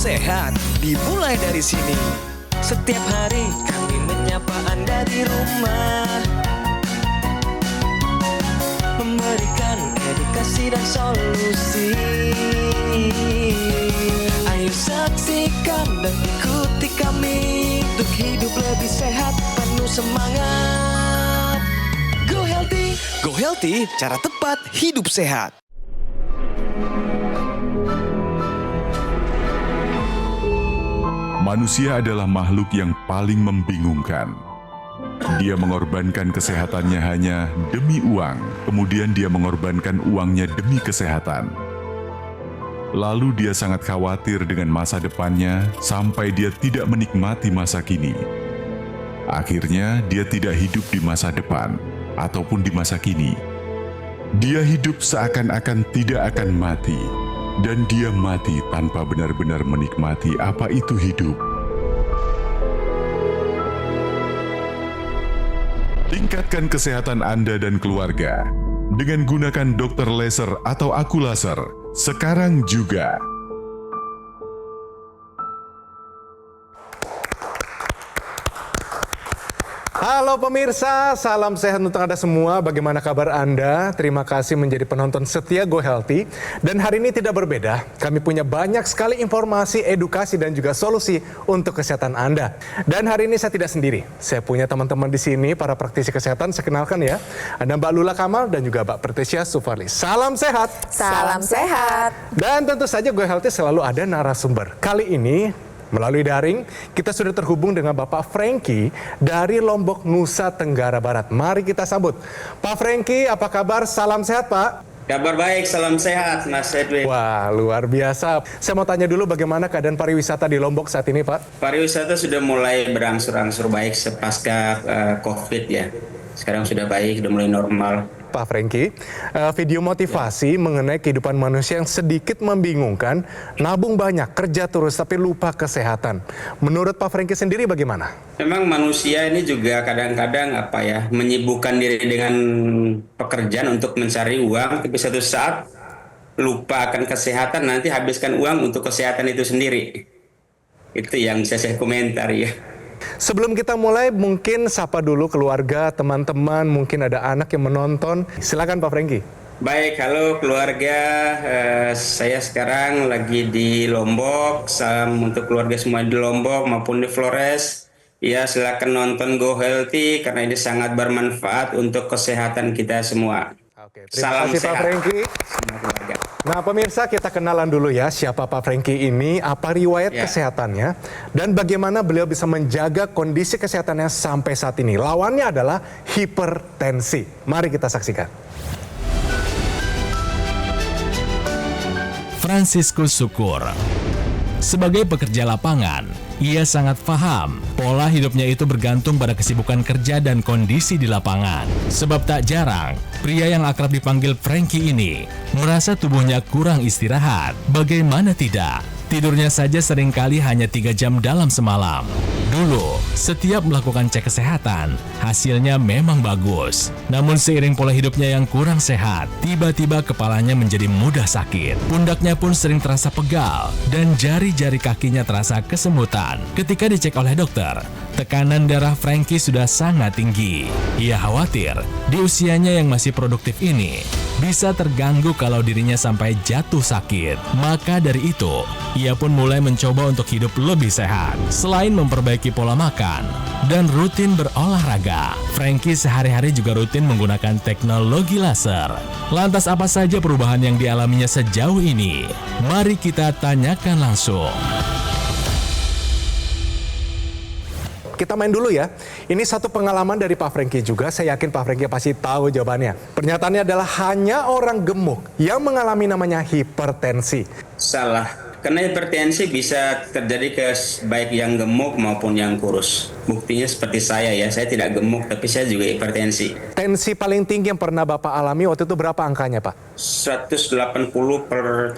sehat dimulai dari sini. Setiap hari kami menyapa Anda di rumah, memberikan edukasi dan solusi. Ayo saksikan dan ikuti kami untuk hidup lebih sehat, penuh semangat. Go Healthy. Go Healthy, cara tepat hidup sehat. Manusia adalah makhluk yang paling membingungkan. Dia mengorbankan kesehatannya hanya demi uang, kemudian dia mengorbankan uangnya demi kesehatan. Lalu dia sangat khawatir dengan masa depannya sampai dia tidak menikmati masa kini. Akhirnya dia tidak hidup di masa depan ataupun di masa kini. Dia hidup seakan-akan tidak akan mati, dan dia mati tanpa benar-benar menikmati apa itu hidup. Tingkatkan kesehatan Anda dan keluarga dengan gunakan Dr. Laser atau Aku Laser sekarang juga. Halo pemirsa, salam sehat untuk Anda semua. Bagaimana kabar Anda? Terima kasih menjadi penonton setia Go Healthy. Dan hari ini tidak berbeda, kami punya banyak sekali informasi, edukasi, dan juga solusi untuk kesehatan Anda. Dan hari ini saya tidak sendiri. Saya punya teman-teman di sini, para praktisi kesehatan. Saya kenalkan ya, ada Mbak Lula Kamal dan juga Mbak Pertesia Sufarli. Salam sehat. Salam sehat. Dan tentu saja Go Healthy selalu ada narasumber. Kali ini melalui daring, kita sudah terhubung dengan Bapak Franky dari Lombok, Nusa Tenggara Barat. Mari kita sambut. Pak Franky, apa kabar? Salam sehat, Pak. Kabar baik, salam sehat, Mas Edwin. Wah, luar biasa. Saya mau tanya dulu bagaimana keadaan pariwisata di Lombok saat ini, Pak? Pariwisata sudah mulai berangsur-angsur baik sepasca COVID ya. Sekarang sudah baik, sudah mulai normal. Pak Franky, video motivasi mengenai kehidupan manusia yang sedikit membingungkan, nabung banyak, kerja terus tapi lupa kesehatan. Menurut Pak Franky sendiri bagaimana? Memang manusia ini juga kadang-kadang menyibukkan diri dengan pekerjaan untuk mencari uang, tapi satu saat lupa akan kesehatan, nanti habiskan uang untuk kesehatan itu sendiri. Itu yang saya komentar ya. Sebelum kita mulai, mungkin sapa dulu keluarga, teman-teman, mungkin ada anak yang menonton. Silakan Pak Franky. Baik, halo keluarga. Saya sekarang lagi di Lombok. Salam untuk keluarga semua di Lombok maupun di Flores. Ya, silakan nonton Go Healthy karena ini sangat bermanfaat untuk kesehatan kita semua. Oke, terima kasih Pak Franky. Nah pemirsa, kita kenalan dulu ya siapa Pak Franky ini, apa riwayat kesehatannya, dan bagaimana beliau bisa menjaga kondisi kesehatannya sampai saat ini. Lawannya adalah hipertensi. Mari kita saksikan. Franciscus Syukur. Sebagai pekerja lapangan, ia sangat paham pola hidupnya itu bergantung pada kesibukan kerja dan kondisi di lapangan. Sebab tak jarang, pria yang akrab dipanggil Franky ini merasa tubuhnya kurang istirahat. Bagaimana tidak? Tidurnya saja seringkali hanya 3 jam dalam semalam. Dulu, setiap melakukan cek kesehatan, hasilnya memang bagus. Namun seiring pola hidupnya yang kurang sehat, tiba-tiba kepalanya menjadi mudah sakit. Pundaknya pun sering terasa pegal, dan jari-jari kakinya terasa kesemutan. Ketika dicek oleh dokter, tekanan darah Franky sudah sangat tinggi. Ia khawatir, di usianya yang masih produktif ini, bisa terganggu kalau dirinya sampai jatuh sakit. Maka dari itu, ia pun mulai mencoba untuk hidup lebih sehat. Selain memperbaiki pola makan dan rutin berolahraga, Franky sehari-hari juga rutin menggunakan teknologi laser. Lantas apa saja perubahan yang dialaminya sejauh ini? Mari kita tanyakan langsung. Kita main dulu ya. Ini satu pengalaman dari Pak Franky juga. Saya yakin Pak Franky pasti tahu jawabannya. Pernyataannya adalah hanya orang gemuk yang mengalami namanya hipertensi. Salah. Karena hipertensi bisa terjadi ke baik yang gemuk maupun yang kurus. Buktinya seperti saya ya. Saya tidak gemuk tapi saya juga hipertensi. Tensi paling tinggi yang pernah Bapak alami waktu itu berapa angkanya Pak? 180/70.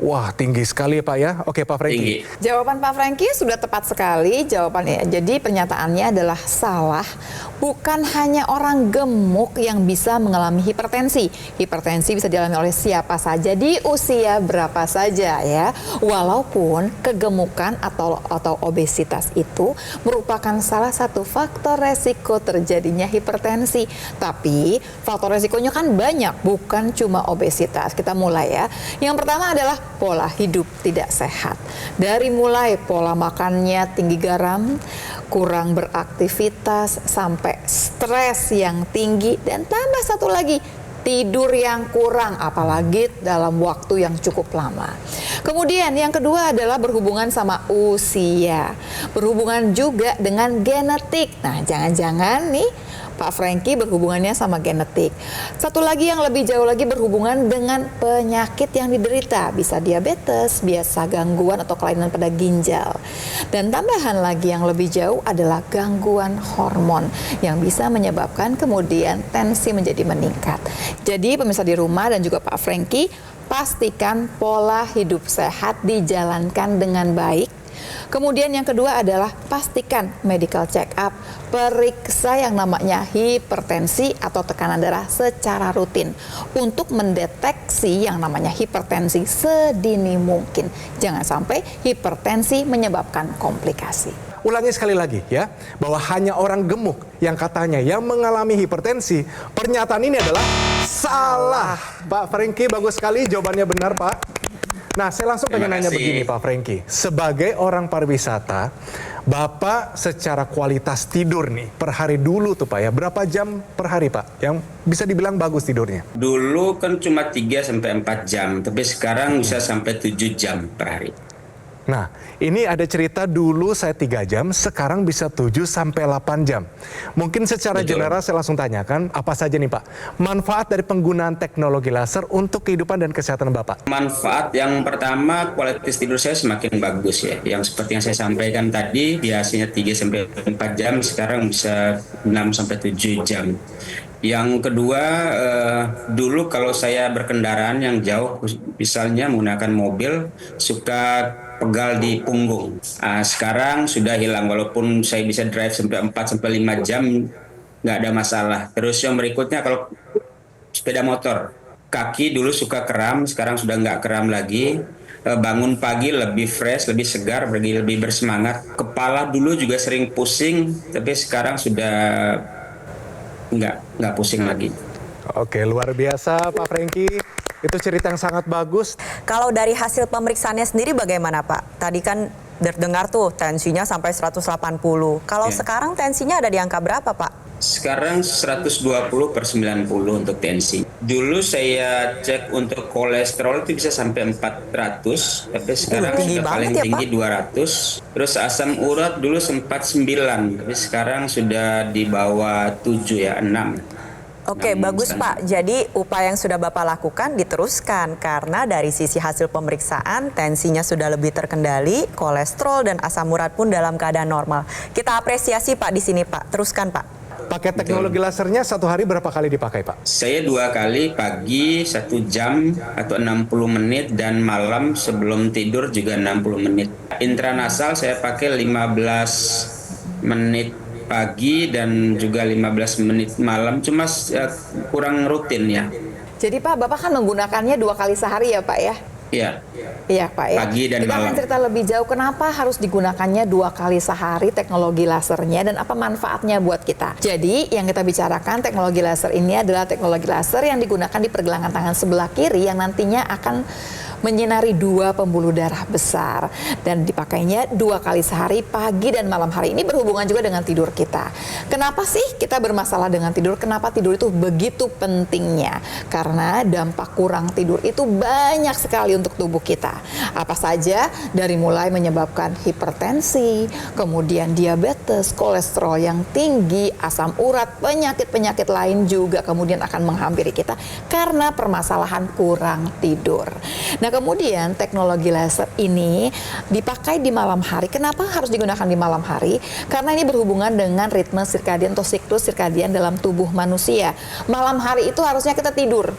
Wah, tinggi sekali ya Pak ya. Oke Pak Franky. Tinggi. Jawaban Pak Franky sudah tepat sekali jawabannya. Jadi pernyataannya adalah salah. Bukan hanya orang gemuk yang bisa mengalami hipertensi. Hipertensi bisa dialami oleh siapa saja di usia berapa saja ya. Walaupun kegemukan atau obesitas itu merupakan salah satu faktor resiko terjadinya hipertensi. Tapi faktor resikonya kan banyak, bukan cuma obesitas. Kita mulai ya. Yang pertama adalah pola hidup tidak sehat. Dari mulai pola makannya tinggi garam, kurang beraktivitas, sampai stres yang tinggi, dan tambah satu lagi, tidur yang kurang, apalagi dalam waktu yang cukup lama. Kemudian yang kedua adalah berhubungan sama usia, berhubungan juga dengan genetik. Nah, jangan-jangan nih Pak Franky berhubungannya sama genetik. Satu lagi yang lebih jauh lagi berhubungan dengan penyakit yang diderita. Bisa diabetes, biasa gangguan atau kelainan pada ginjal. Dan tambahan lagi yang lebih jauh adalah gangguan hormon yang bisa menyebabkan kemudian tensi menjadi meningkat. Jadi pemirsa di rumah dan juga Pak Franky, pastikan pola hidup sehat dijalankan dengan baik. Kemudian yang kedua adalah pastikan medical check up, periksa yang namanya hipertensi atau tekanan darah secara rutin untuk mendeteksi yang namanya hipertensi sedini mungkin. Jangan sampai hipertensi menyebabkan komplikasi. Ulangi sekali lagi ya, bahwa hanya orang gemuk yang katanya yang mengalami hipertensi. Pernyataan ini adalah salah. Pak Franky, bagus sekali jawabannya benar Pak. Nah, saya langsung pengen nanya begini Pak Franky. Sebagai orang pariwisata, Bapak secara kualitas tidur nih per hari dulu tuh Pak ya, berapa jam per hari Pak yang bisa dibilang bagus tidurnya? Dulu kan cuma 3-4 jam, tapi sekarang bisa sampai 7 jam per hari. Nah, ini ada cerita dulu saya 3 jam, sekarang bisa 7-8 jam. Mungkin secara general saya langsung tanyakan, apa saja nih Pak, manfaat dari penggunaan teknologi laser untuk kehidupan dan kesehatan Bapak? Manfaat yang pertama, kualitas tidur saya semakin bagus ya. Yang seperti yang saya sampaikan tadi, biasanya 3-4 jam, sekarang bisa 6-7 jam. Yang kedua, dulu kalau saya berkendaraan yang jauh, misalnya menggunakan mobil, suka pegal di punggung. Sekarang sudah hilang, walaupun saya bisa drive sampai 4-5 jam, nggak ada masalah. Terus yang berikutnya kalau sepeda motor, kaki dulu suka kram, sekarang sudah nggak kram lagi. Bangun pagi lebih fresh, lebih segar, lebih bersemangat. Kepala dulu juga sering pusing, tapi sekarang sudah nggak pusing lagi. Oke, luar biasa Pak Franky. Itu cerita yang sangat bagus. Kalau dari hasil pemeriksaannya sendiri bagaimana Pak? Tadi kan dengar tuh tensinya sampai 180. Kalau sekarang tensinya ada di angka berapa Pak? Sekarang 120/90 untuk tensi. Dulu saya cek untuk kolesterol itu bisa sampai 400, tapi sekarang sudah paling tinggi 200. Terus asam urat dulu sempat 9, tapi sekarang sudah di bawah 7 ya, 6. Oke, bagus Pak. Jadi upaya yang sudah Bapak lakukan diteruskan karena dari sisi hasil pemeriksaan tensinya sudah lebih terkendali, kolesterol dan asam urat pun dalam keadaan normal. Kita apresiasi Pak di sini Pak. Teruskan Pak. Pakai teknologi lasernya satu hari berapa kali dipakai Pak? Saya 2 kali, pagi 1 jam atau 60 menit dan malam sebelum tidur juga 60 menit. Intranasal saya pakai 15 menit pagi dan juga 15 menit malam, cuma kurang rutin ya. Jadi Pak, Bapak kan menggunakannya 2 kali sehari ya Pak ya? Iya. Iya Pak ya. Pagi dan Kita malam. akan cerita lebih jauh kenapa harus digunakannya 2 kali sehari teknologi lasernya dan apa manfaatnya buat kita. Jadi yang kita bicarakan teknologi laser ini adalah teknologi laser yang digunakan di pergelangan tangan sebelah kiri yang nantinya akan menyinari 2 pembuluh darah besar dan dipakainya 2 kali sehari pagi dan malam hari. Ini berhubungan juga dengan tidur kita. Kenapa sih kita bermasalah dengan tidur? Kenapa tidur itu begitu pentingnya? Karena dampak kurang tidur itu banyak sekali untuk tubuh kita. Apa saja? Dari mulai menyebabkan hipertensi, kemudian diabetes, kolesterol yang tinggi, asam urat, penyakit-penyakit lain juga kemudian akan menghampiri kita karena permasalahan kurang tidur. Nah, kemudian teknologi laser ini dipakai di malam hari. Kenapa harus digunakan di malam hari? Karena ini berhubungan dengan ritme sirkadian atau siklus sirkadian dalam tubuh manusia. Malam hari itu harusnya kita tidur.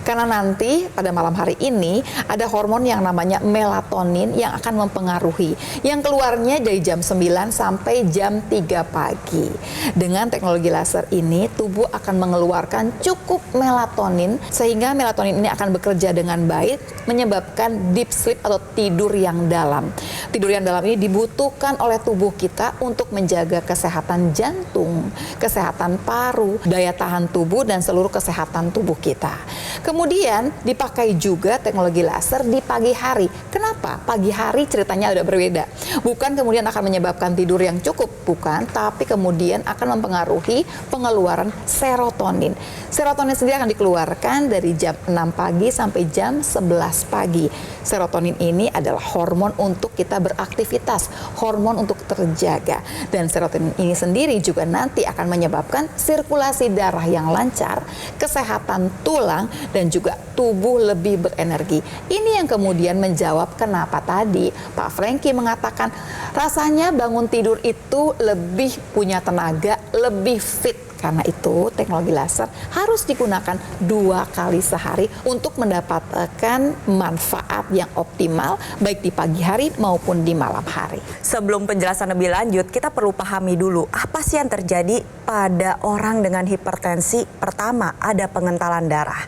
Karena nanti pada malam hari ini ada hormon yang namanya melatonin yang akan mempengaruhi. Yang keluarnya dari jam 9 sampai jam 3 pagi. Dengan teknologi laser ini, tubuh akan mengeluarkan cukup melatonin sehingga melatonin ini akan bekerja dengan baik, menyebabkan deep sleep atau tidur yang dalam. Tidur yang dalam ini dibutuhkan oleh tubuh kita untuk menjaga kesehatan jantung, kesehatan paru, daya tahan tubuh, dan seluruh kesehatan tubuh kita. Kemudian dipakai juga teknologi laser di pagi hari. Kenapa? Pagi hari ceritanya udah berbeda. Bukan kemudian akan menyebabkan tidur yang cukup, bukan, tapi kemudian akan mempengaruhi pengeluaran serotonin. Serotonin sendiri akan dikeluarkan dari jam 6 pagi sampai jam 11 pagi. Serotonin ini adalah hormon untuk kita beraktivitas, hormon untuk terjaga. Dan serotonin ini sendiri juga nanti akan menyebabkan sirkulasi darah yang lancar, kesehatan tulang, dan juga tubuh lebih berenergi. Ini yang kemudian menjawab kenapa tadi Pak Franky mengatakan rasanya bangun tidur itu lebih punya tenaga, lebih fit. Karena itu teknologi laser harus digunakan 2 kali sehari untuk mendapatkan manfaat yang optimal baik di pagi hari maupun di malam hari. Sebelum penjelasan lebih lanjut, kita perlu pahami dulu apa sih yang terjadi pada orang dengan hipertensi. Pertama, ada pengentalan darah.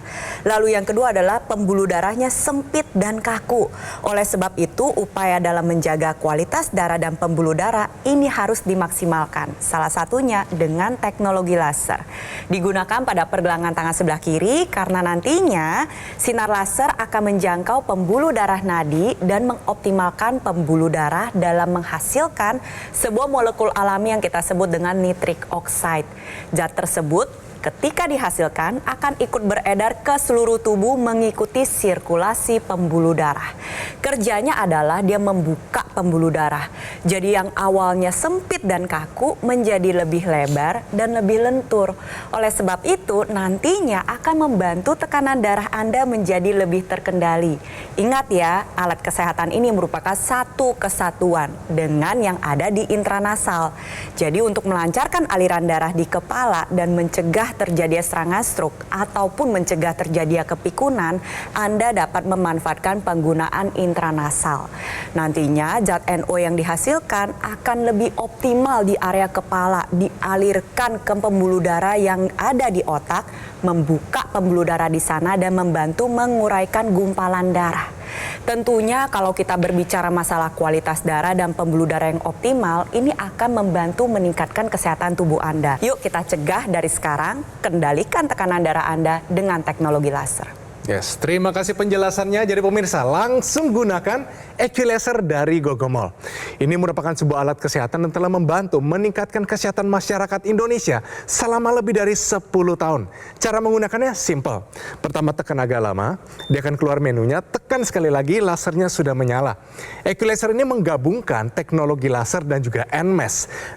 Lalu yang kedua adalah pembuluh darahnya sempit dan kaku. Oleh sebab itu, upaya dalam menjaga kualitas darah dan pembuluh darah ini harus dimaksimalkan. Salah satunya dengan teknologi laser. Digunakan pada pergelangan tangan sebelah kiri karena nantinya sinar laser akan menjangkau pembuluh darah nadi dan mengoptimalkan pembuluh darah dalam menghasilkan sebuah molekul alami yang kita sebut dengan nitric oxide. Zat tersebut ketika dihasilkan akan ikut beredar ke seluruh tubuh mengikuti sirkulasi pembuluh darah. Kerjanya adalah dia membuka pembuluh darah. Jadi yang awalnya sempit dan kaku menjadi lebih lebar dan lebih lentur. Oleh sebab itu nantinya akan membantu tekanan darah Anda menjadi lebih terkendali. Ingat ya, alat kesehatan ini merupakan satu kesatuan dengan yang ada di intranasal. Jadi untuk melancarkan aliran darah di kepala dan mencegah terjadinya serangan stroke ataupun mencegah terjadinya kepikunan, Anda dapat memanfaatkan penggunaan intranasal. Nantinya zat NO yang dihasilkan akan lebih optimal di area kepala, dialirkan ke pembuluh darah yang ada di otak, membuka pembuluh darah di sana dan membantu menguraikan gumpalan darah. Tentunya kalau kita berbicara masalah kualitas darah dan pembuluh darah yang optimal, ini akan membantu meningkatkan kesehatan tubuh Anda. Yuk kita cegah dari sekarang, kendalikan tekanan darah Anda dengan teknologi laser. Yes, terima kasih penjelasannya. Jadi pemirsa, langsung gunakan Equilaser dari Gogomol. Ini merupakan sebuah alat kesehatan yang telah membantu meningkatkan kesehatan masyarakat Indonesia selama lebih dari 10 tahun. Cara menggunakannya simple. Pertama, tekan agak lama, dia akan keluar menunya, tekan sekali lagi, lasernya sudah menyala. Equilaser ini menggabungkan teknologi laser dan juga NMES,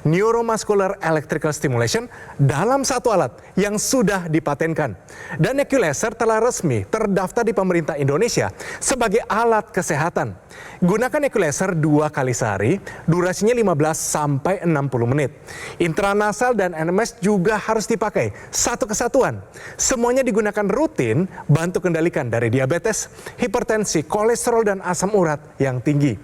Neuromuscular Electrical Stimulation, dalam satu alat yang sudah dipatenkan. Dan Equilaser telah resmi terdaftar di pemerintah Indonesia sebagai alat kesehatan. Gunakan Equilaser 2 kali sehari, durasinya 15 sampai 60 menit. Intranasal dan NMS juga harus dipakai, satu kesatuan. Semuanya digunakan rutin, bantu kendalikan dari diabetes, hipertensi, kolesterol, dan asam urat yang tinggi.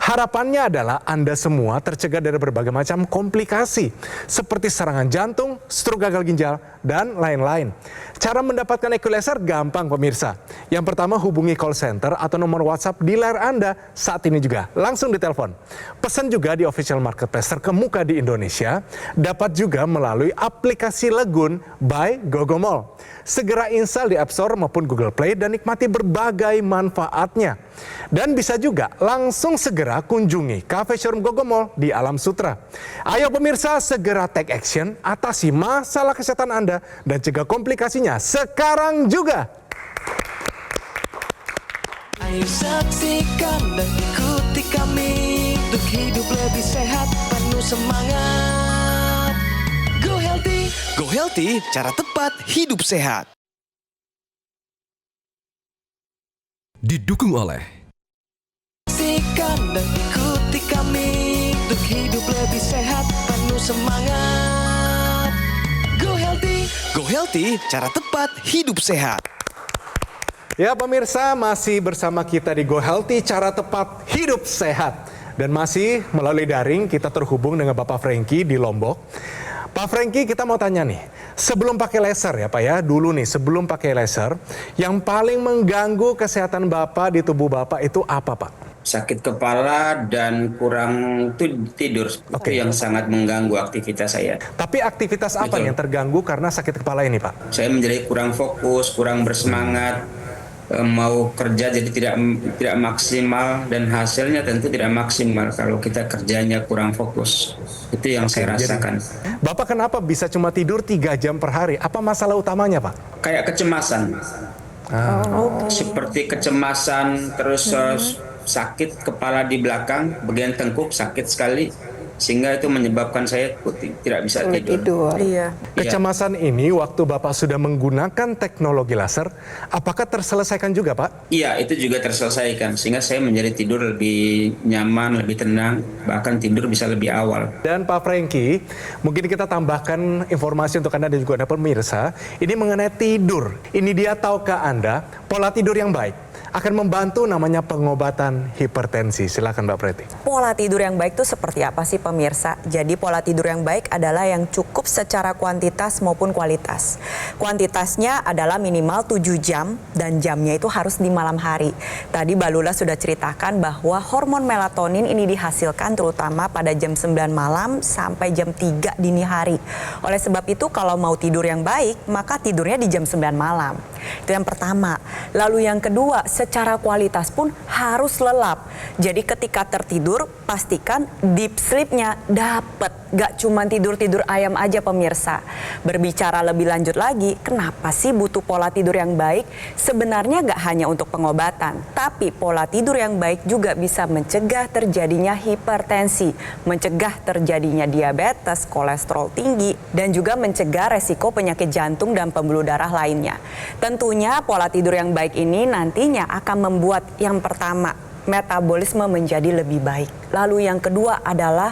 Harapannya adalah Anda semua tercegah dari berbagai macam komplikasi, seperti serangan jantung, stroke gagal ginjal, dan lain-lain. Cara mendapatkan Equilaser gampang pemirsa. Yang pertama, hubungi call center atau nomor WhatsApp di layar Anda saat ini juga. Langsung ditelepon. Pesan juga di official marketplace terkemuka di Indonesia. Dapat juga melalui aplikasi Legun by Gogomol. Segera install di App Store maupun Google Play dan nikmati berbagai manfaatnya. Dan bisa juga langsung segera kunjungi Cafe Showroom Gogomol di Alam Sutra. Ayo pemirsa, segera take action, atasi masalah kesehatan Anda dan cegah komplikasinya sekarang juga. Ayo saksikan dan ikuti kami untuk hidup lebih sehat, penuh semangat. Go Healthy. Go Healthy, cara tepat hidup sehat. Didukung oleh Saksikan dan ikuti kami untuk hidup lebih sehat, penuh semangat. Go Healthy. Go Healthy, cara tepat hidup sehat. Ya pemirsa, masih bersama kita di Go Healthy, cara tepat hidup sehat. Dan masih melalui daring kita terhubung dengan Bapak Franky di Lombok. Pak Franky, kita mau tanya nih, sebelum pakai laser ya Pak ya, dulu nih sebelum pakai laser, yang paling mengganggu kesehatan Bapak di tubuh Bapak itu apa Pak? Sakit kepala dan kurang tidur. Itu yang sangat mengganggu aktivitas saya. Tapi aktivitas apa yang terganggu karena sakit kepala ini Pak? Saya menjadi kurang fokus, kurang bersemangat, mau kerja jadi tidak maksimal, dan hasilnya tentu tidak maksimal kalau kita kerjanya kurang fokus. Itu yang saya rasakan. Bapak kenapa bisa cuma tidur 3 jam per hari? Apa masalah utamanya Pak? Kayak kecemasan. Seperti kecemasan, terus sakit kepala di belakang, bagian tengkuk sakit sekali. Sehingga itu menyebabkan saya tidak bisa tidur. Iya. Kecemasan ini waktu Bapak sudah menggunakan teknologi laser, apakah terselesaikan juga Pak? Iya, itu juga terselesaikan. Sehingga saya menjadi tidur lebih nyaman, lebih tenang, bahkan tidur bisa lebih awal. Dan Pak Franky, mungkin kita tambahkan informasi untuk Anda dan juga Anda pemirsa, ini mengenai tidur. Ini dia tahukah Anda, pola tidur yang baik akan membantu namanya pengobatan hipertensi. Silakan Mbak Preti. Pola tidur yang baik itu seperti apa sih pemirsa? Jadi pola tidur yang baik adalah yang cukup secara kuantitas maupun kualitas. Kuantitasnya adalah minimal 7 jam dan jamnya itu harus di malam hari. Tadi Mbak Lula sudah ceritakan bahwa hormon melatonin ini dihasilkan terutama pada jam 9 malam sampai jam 3 dini hari. Oleh sebab itu kalau mau tidur yang baik, maka tidurnya di jam 9 malam. Itu yang pertama. Lalu yang kedua, secara kualitas pun harus lelap. Jadi ketika tertidur, pastikan deep sleep-nya dapat. Gak cuma tidur-tidur ayam aja pemirsa. Berbicara lebih lanjut lagi, kenapa sih butuh pola tidur yang baik? Sebenarnya gak hanya untuk pengobatan, tapi pola tidur yang baik juga bisa mencegah terjadinya hipertensi, mencegah terjadinya diabetes, kolesterol tinggi, dan juga mencegah resiko penyakit jantung dan pembuluh darah lainnya. Tentunya pola tidur yang baik ini nantinya akan membuat yang pertama, metabolisme menjadi lebih baik. Lalu yang kedua adalah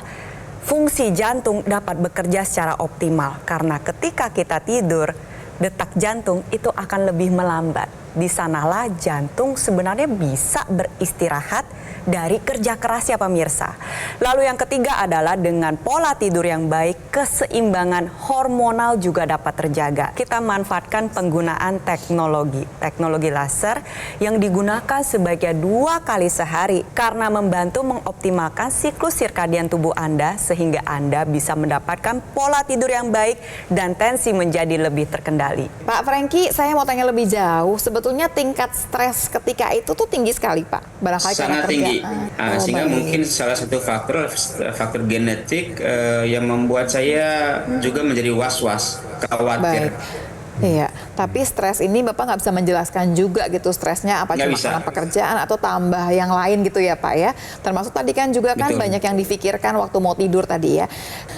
fungsi jantung dapat bekerja secara optimal. Karena ketika kita tidur, detak jantung itu akan lebih melambat. Di sanalah jantung sebenarnya bisa beristirahat dari kerja keras ya pemirsa. Lalu yang ketiga adalah dengan pola tidur yang baik, keseimbangan hormonal juga dapat terjaga. Kita manfaatkan penggunaan teknologi laser yang digunakan sebagai 2 kali sehari karena membantu mengoptimalkan siklus sirkadian tubuh Anda sehingga Anda bisa mendapatkan pola tidur yang baik dan tensi menjadi lebih terkendali. Pak Franky, saya mau tanya lebih jauh. Sebetulnya tingkat stres ketika itu tuh tinggi sekali Pak. Barangkali sangat tinggi. Sehingga mungkin salah satu faktor genetik yang membuat saya juga menjadi was-was, khawatir. Iya, tapi stres ini Bapak nggak bisa menjelaskan juga gitu stresnya apa cuma karena pekerjaan atau tambah yang lain gitu ya Pak ya. Termasuk tadi kan juga kan banyak yang difikirkan waktu mau tidur tadi ya.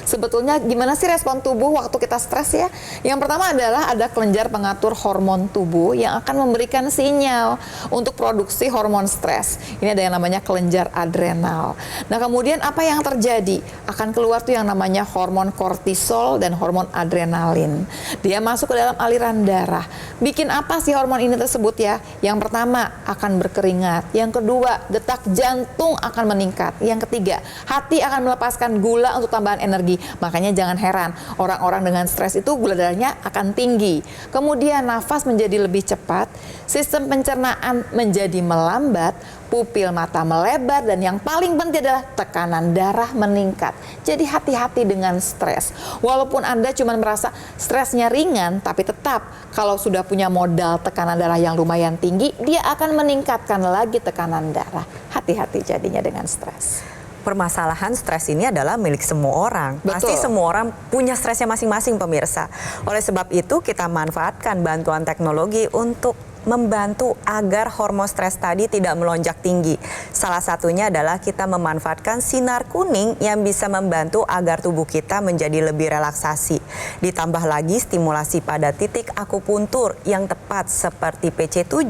Sebetulnya gimana sih respon tubuh waktu kita stres ya? Yang pertama adalah ada kelenjar pengatur hormon tubuh yang akan memberikan sinyal untuk produksi hormon stres. Ini ada yang namanya kelenjar adrenal. Nah kemudian apa yang terjadi? Akan keluar tuh yang namanya hormon kortisol dan hormon adrenalin. Dia masuk ke dalam aliran darah. Bikin apa sih hormon ini tersebut ya? Yang pertama akan berkeringat. Yang kedua detak jantung akan meningkat. Yang ketiga hati akan melepaskan gula untuk tambahan energi. Makanya jangan heran orang-orang dengan stres itu gula darahnya akan tinggi. Kemudian nafas menjadi lebih cepat. Sistem pencernaan menjadi melambat. Pupil mata melebar dan yang paling penting adalah tekanan darah meningkat. Jadi hati-hati dengan stres. Walaupun Anda cuma merasa stresnya ringan, tapi tetap kalau sudah punya modal tekanan darah yang lumayan tinggi, dia akan meningkatkan lagi tekanan darah. Hati-hati jadinya dengan stres. Permasalahan stres ini adalah milik semua orang. Betul. Pasti semua orang punya stresnya masing-masing pemirsa. Oleh sebab itu kita manfaatkan bantuan teknologi untuk membantu agar hormon stres tadi tidak melonjak tinggi. Salah satunya adalah kita memanfaatkan sinar kuning yang bisa membantu agar tubuh kita menjadi lebih relaksasi. Ditambah lagi stimulasi pada titik akupuntur yang tepat seperti PC7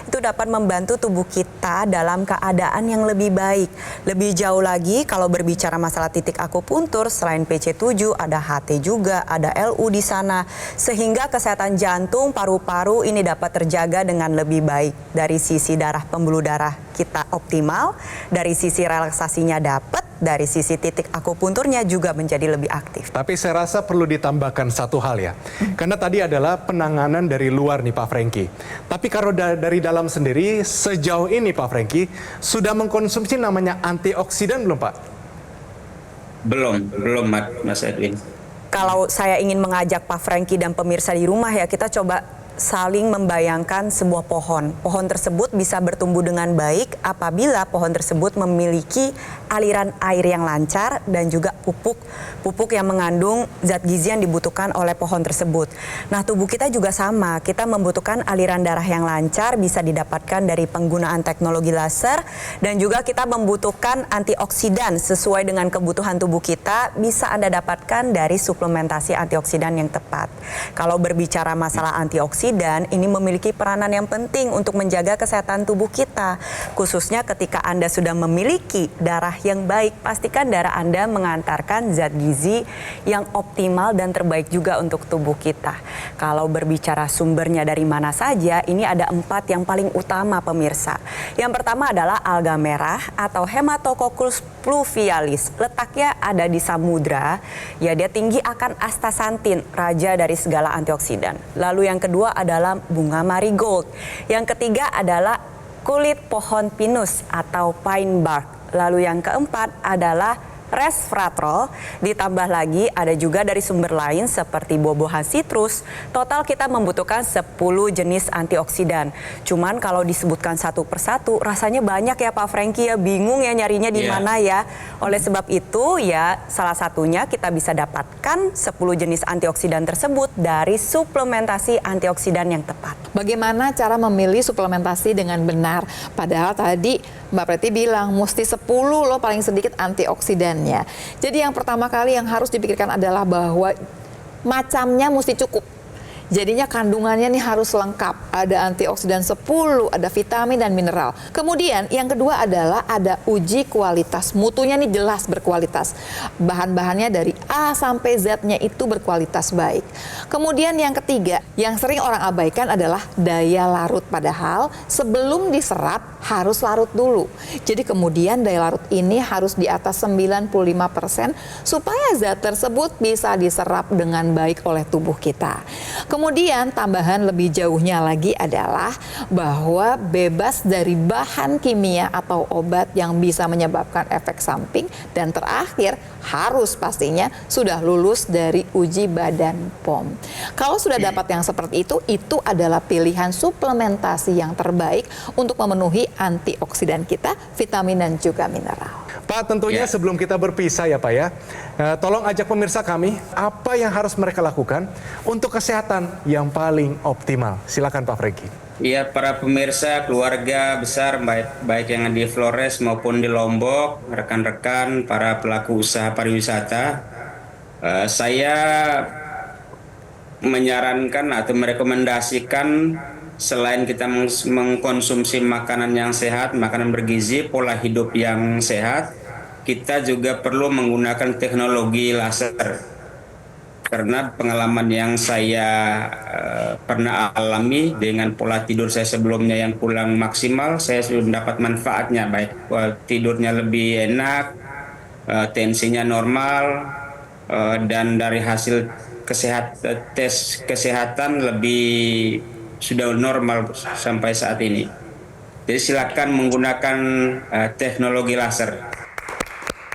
itu dapat membantu tubuh kita dalam keadaan yang lebih baik. Lebih jauh lagi kalau berbicara masalah titik akupuntur, selain PC7 ada HT juga, ada LU di sana. Sehingga kesehatan jantung, paru-paru ini dapat terjaga bekerja dengan lebih baik. Dari sisi darah pembuluh darah kita optimal, dari sisi relaksasinya dapat, dari sisi titik akupunturnya juga menjadi lebih aktif. Tapi saya rasa perlu ditambahkan satu hal ya. Karena tadi adalah penanganan dari luar nih Pak Franky. Tapi kalau dari dalam sendiri, sejauh ini Pak Franky sudah mengkonsumsi namanya antioksidan belum Pak? Belum Mas Edwin. Kalau saya ingin mengajak Pak Franky dan pemirsa di rumah ya, kita coba saling membayangkan sebuah pohon. Pohon tersebut bisa bertumbuh dengan baik apabila pohon tersebut memiliki aliran air yang lancar dan juga pupuk yang mengandung zat gizi yang dibutuhkan oleh pohon tersebut. Nah, tubuh kita juga sama. Kita membutuhkan aliran darah yang lancar, bisa didapatkan dari penggunaan teknologi laser, dan juga kita membutuhkan antioksidan sesuai dengan kebutuhan tubuh kita, bisa Anda dapatkan dari suplementasi antioksidan yang tepat. Kalau berbicara masalah antioksidan, ini memiliki peranan yang penting untuk menjaga kesehatan tubuh kita. Khususnya ketika Anda sudah memiliki darah yang baik, pastikan darah Anda mengantarkan zat gizi yang optimal dan terbaik juga untuk tubuh kita. Kalau berbicara sumbernya dari mana saja, ini ada 4 yang paling utama pemirsa. Yang pertama adalah alga merah atau Hematococcus pluvialis. Letaknya ada di samudra, ya dia tinggi akan astaxanthin, raja dari segala antioksidan. Lalu yang kedua adalah bunga marigold. Yang ketiga adalah kulit pohon pinus atau pine bark. Lalu yang keempat adalah resveratrol, ditambah lagi ada juga dari sumber lain seperti buah-buahan sitrus. Total kita membutuhkan 10 jenis antioksidan. Cuman kalau disebutkan satu persatu rasanya banyak ya Pak Franky ya, bingung ya nyarinya di mana ya. Oleh sebab itu ya salah satunya kita bisa dapatkan 10 jenis antioksidan tersebut dari suplementasi antioksidan yang tepat. Bagaimana cara memilih suplementasi dengan benar? Padahal tadi Mbak Preti bilang mesti 10 loh paling sedikit antioksidannya. Jadi yang pertama kali yang harus dipikirkan adalah bahwa macamnya mesti cukup. Jadinya kandungannya nih harus lengkap. Ada antioksidan 10, ada vitamin dan mineral. Kemudian yang kedua adalah ada uji kualitas. Mutunya nih jelas berkualitas. Bahan-bahannya dari A sampai Z-nya itu berkualitas baik. Kemudian yang ketiga, yang sering orang abaikan adalah daya larut. Padahal sebelum diserap harus larut dulu. Jadi kemudian daya larut ini harus di atas 95% supaya zat tersebut bisa diserap dengan baik oleh tubuh kita. Kemudian tambahan lebih jauhnya lagi adalah bahwa bebas dari bahan kimia atau obat yang bisa menyebabkan efek samping, dan terakhir harus pastinya sudah lulus dari uji badan POM. Kalau sudah dapat yang seperti itu adalah pilihan suplementasi yang terbaik untuk memenuhi antioksidan kita, vitamin dan juga mineral. Pak, tentunya sebelum kita berpisah ya Pak ya, tolong ajak pemirsa kami apa yang harus mereka lakukan untuk kesehatan yang paling optimal. Silakan Pak Franky. Iya, para pemirsa, keluarga besar baik yang di Flores maupun di Lombok, rekan-rekan para pelaku usaha pariwisata, saya menyarankan atau merekomendasikan selain kita mengkonsumsi makanan yang sehat, makanan bergizi, pola hidup yang sehat, kita juga perlu menggunakan teknologi laser. Karena pengalaman yang saya pernah alami dengan pola tidur saya sebelumnya yang kurang maksimal, saya sudah mendapat manfaatnya, baik tidurnya lebih enak, tensinya normal, dan dari hasil tes kesehatan lebih sudah normal sampai saat ini. Jadi silakan menggunakan teknologi laser.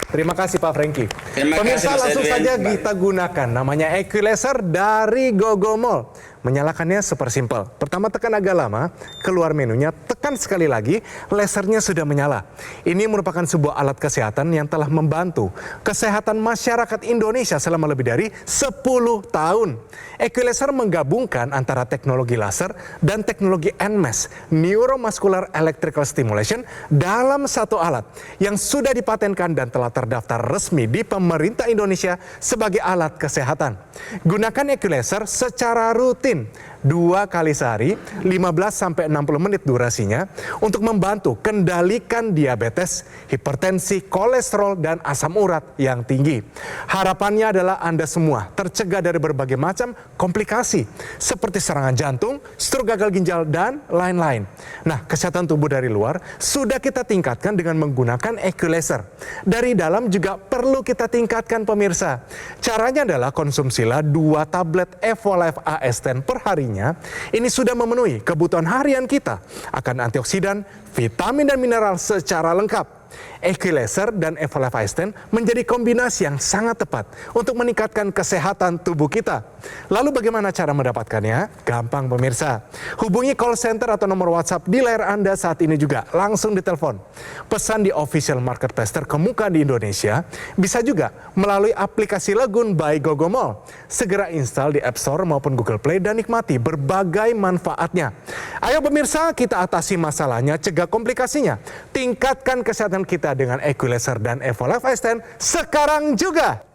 Terima kasih Pak Franky. kasih, Pemirsa, langsung Edwin. saja kita gunakan namanya Equilaser dari Gogomol. Menyalakannya super simpel. Pertama tekan agak lama, keluar menunya, tekan sekali lagi, lasernya sudah menyala. Ini merupakan sebuah alat kesehatan yang telah membantu kesehatan masyarakat Indonesia selama lebih dari 10 tahun. Equilaser menggabungkan antara teknologi laser dan teknologi NMES, Neuromuscular Electrical Stimulation, dalam satu alat yang sudah dipatenkan dan telah terdaftar resmi di pemerintah Indonesia sebagai alat kesehatan. Gunakan Equilaser secara rutin 2 kali sehari, 15-60 menit durasinya, untuk membantu kendalikan diabetes, hipertensi, kolesterol, dan asam urat yang tinggi. Harapannya adalah Anda semua tercegah dari berbagai macam komplikasi, seperti serangan jantung, stroke gagal ginjal, dan lain-lain. Nah, kesehatan tubuh dari luar sudah kita tingkatkan dengan menggunakan Equalizer. Dari dalam juga perlu kita tingkatkan pemirsa. Caranya adalah konsumsilah 2 tablet Evolife AS10 per harinya. Ini sudah memenuhi kebutuhan harian kita akan antioksidan, vitamin dan mineral secara lengkap. Equalizer dan Evolife AS10 menjadi kombinasi yang sangat tepat untuk meningkatkan kesehatan tubuh kita. Lalu bagaimana cara mendapatkannya? Gampang pemirsa. Hubungi call center atau nomor WhatsApp di layar Anda saat ini juga. Langsung ditelepon. Pesan di official marketplace terkemuka di Indonesia. Bisa juga melalui aplikasi Legun by Gogomall. Segera install di App Store maupun Google Play dan nikmati berbagai manfaatnya. Ayo pemirsa, kita atasi masalahnya, cegah komplikasinya. Tingkatkan kesehatan kita dengan Equalizer dan Evolife AS10 sekarang juga.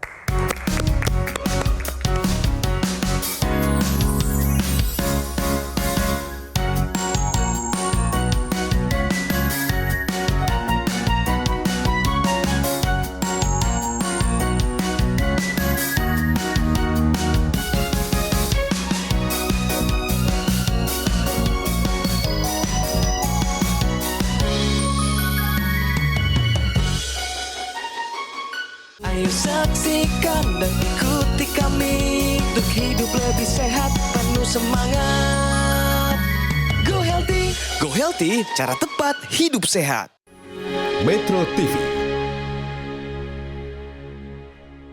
Ayo saksikan dan ikuti kami untuk hidup lebih sehat, penuh semangat. Go Healthy, cara tepat hidup sehat. Metro TV